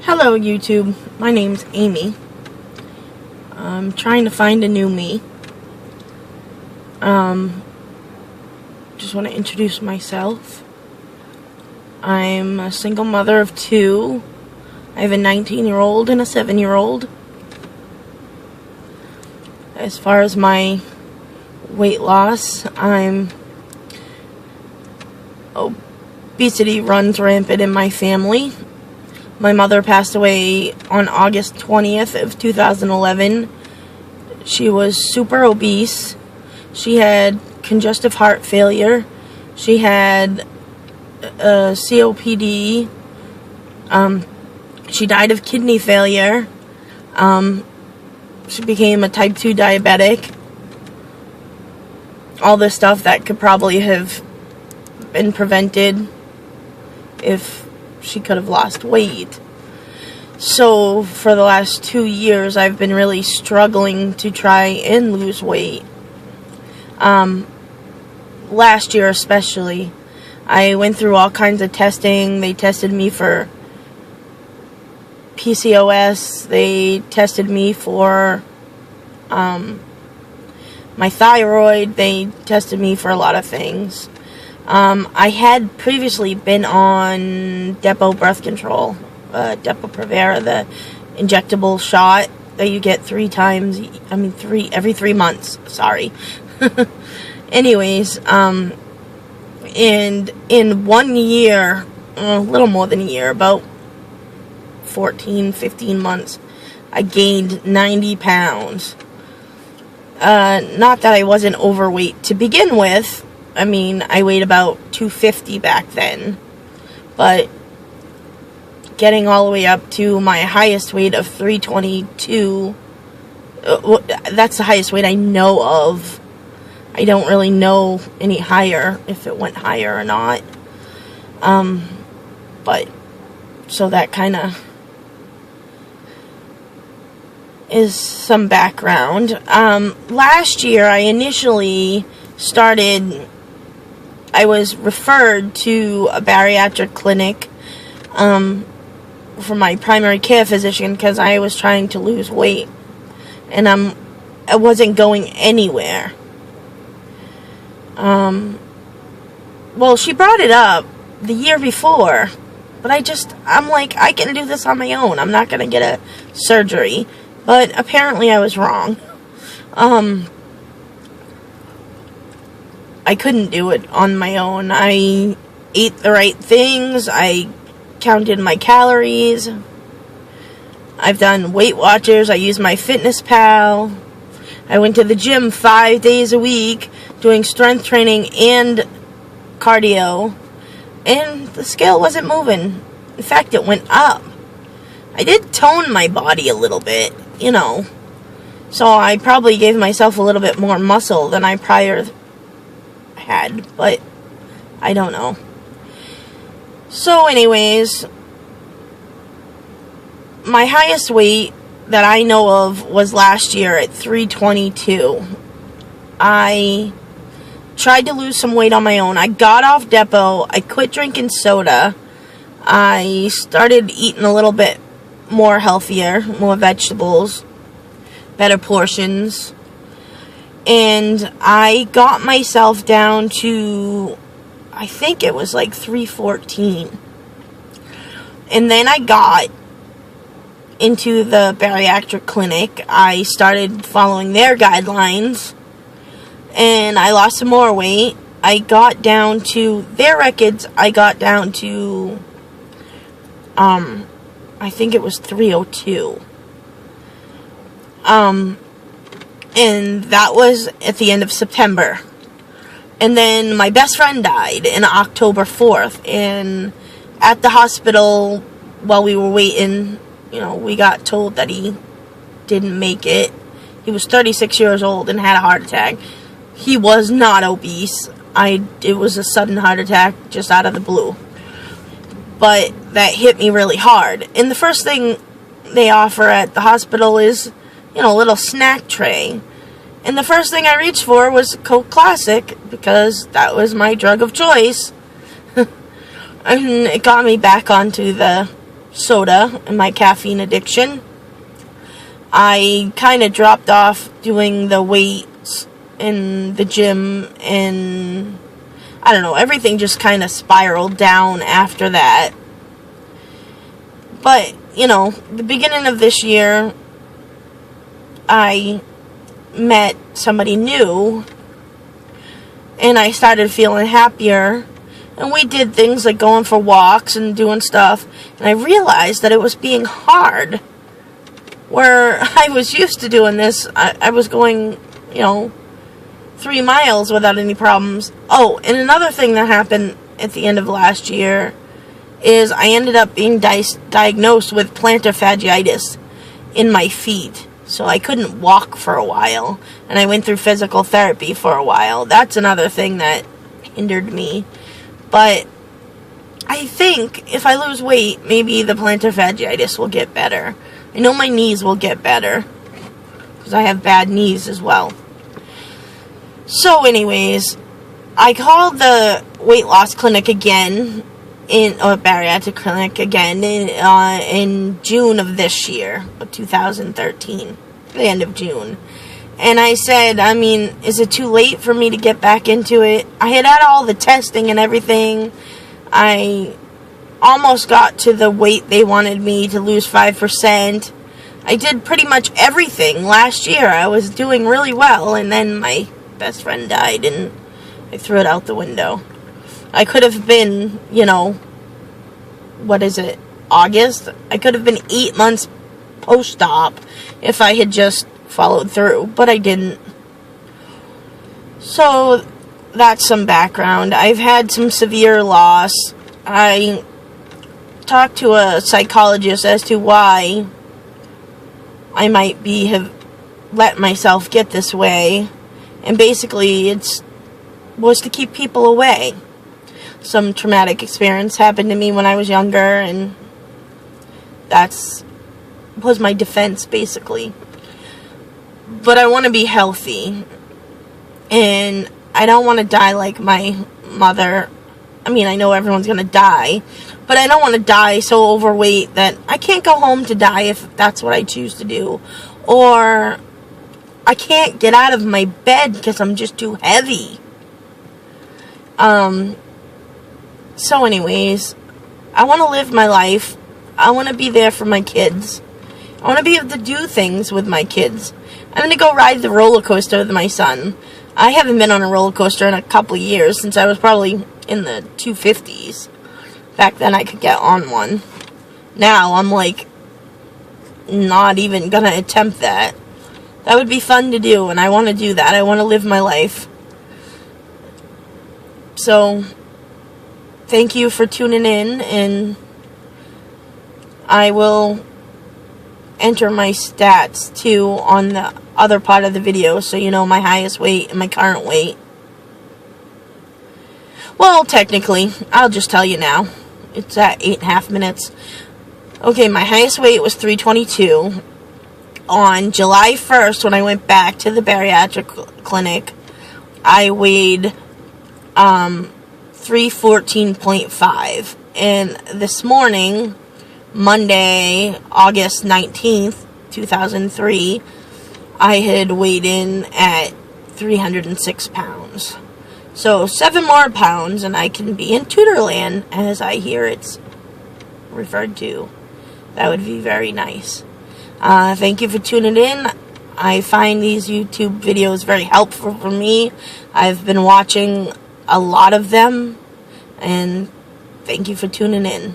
Hello YouTube, my name's Amy. I'm trying to find a new me. Just want to introduce myself. I'm a single mother of 2. I have a 19-year-old and a 7-year-old. As far as my weight loss, obesity runs rampant in my family. My mother passed away on August 20th of 2011. She was super obese. She had congestive heart failure. She had COPD. She died of kidney failure. She became a type 2 diabetic. All this stuff that could probably have been prevented if she could have lost weight. So for the last 2 years I've been really struggling to try and lose weight. Last year especially, I went through all kinds of testing. They tested me for PCOS. They tested me for my thyroid. They tested me for a lot of things. I had previously been on Depo birth control, Depo-Provera, the injectable shot that you get every 3 months, sorry. Anyways, and in 1 year, a little more than a year, about 14, 15 months, I gained 90 pounds. Not that I wasn't overweight to begin with. I mean, I weighed about 250 back then, but getting all the way up to my highest weight of 322, that's the highest weight I know of. I don't really know any higher, if it went higher or not. But, so that kind of is some background. Last year, I was referred to a bariatric clinic from my primary care physician because I was trying to lose weight, and I wasn't going anywhere. Well, she brought it up the year before, but I'm like, I can do this on my own. I'm not going to get a surgery, but apparently I was wrong. I couldn't do it on my own. I ate the right things. I counted my calories. I've done Weight Watchers. I use my Fitness Pal. I went to the gym 5 days a week doing strength training and cardio, and the scale wasn't moving. In fact, it went up. I did tone my body a little bit, so I probably gave myself a little bit more muscle than I prior had, but I don't know. So anyways, my highest weight that I know of was last year at 322. I tried to lose some weight on my own. I got off Depo. I quit drinking soda. I started eating a little bit more healthier, more vegetables, better portions. And I got myself down to, I think it was like 314. And then I got into the bariatric clinic. I started following their guidelines, and I lost some more weight. I got down to their records. I got down to, I think it was 302. And that was at the end of September. And then my best friend died on October 4th. And at the hospital, while we were waiting, we got told that he didn't make it. He was 36 years old and had a heart attack. He was not obese. It was a sudden heart attack just out of the blue. But that hit me really hard. And the first thing they offer at the hospital is, a little snack tray. And the first thing I reached for was Coke Classic, because that was my drug of choice. And it got me back onto the soda and my caffeine addiction. I kind of dropped off doing the weights in the gym, and I don't know, everything just kind of spiraled down after that. But, you know, the beginning of this year, I met somebody new, and I started feeling happier, and we did things like going for walks and doing stuff, and I realized that it was being hard. Where I was used to doing this, I was going, 3 miles without any problems. Oh, and another thing that happened at the end of last year is I ended up being diagnosed with plantar fasciitis in my feet. So I couldn't walk for a while, and I went through physical therapy for a while. That's another thing that hindered me. But I think if I lose weight, maybe the plantar fasciitis will get better. I know my knees will get better, because I have bad knees as well. So anyways, I called the weight loss clinic again, bariatric clinic again, in June of this year, of 2013, the end of June. And I said, is it too late for me to get back into it? I had all the testing and everything. I almost got to the weight they wanted me to lose 5%. I did pretty much everything last year. I was doing really well, and then my best friend died, and I threw it out the window. I could have been, August? I could have been 8 months post-op if I had just followed through, but I didn't. So, that's some background. I've had some severe loss. I talked to a psychologist as to why I might have let myself get this way, and basically was to keep people away. Some traumatic experience happened to me when I was younger, and was my defense, basically. But I want to be healthy, and I don't want to die like my mother. I know everyone's going to die, but I don't want to die so overweight that I can't go home to die if that's what I choose to do. Or I can't get out of my bed because I'm just too heavy. So anyways, I want to live my life. I want to be there for my kids. I want to be able to do things with my kids. I'm going to go ride the roller coaster with my son. I haven't been on a roller coaster in a couple of years, since I was probably in the 250s. Back then I could get on one. Now I'm not even going to attempt that. That would be fun to do, and I want to do that. I want to live my life. So, thank you for tuning in, and I will enter my stats too on the other part of the video, so you know my highest weight and my current weight. Well, technically, I'll just tell you now. It's at 8.5 minutes. Okay, my highest weight was 322. On July 1st, when I went back to the bariatric clinic, I weighed 314.5. And this morning, Monday, August 19th, 2003, I had weighed in at 306 pounds. So 7 more pounds and I can be in Tutorland, as I hear it's referred to. That would be very nice. Thank you for tuning in. I find these YouTube videos very helpful for me. I've been watching a lot of them, and thank you for tuning in.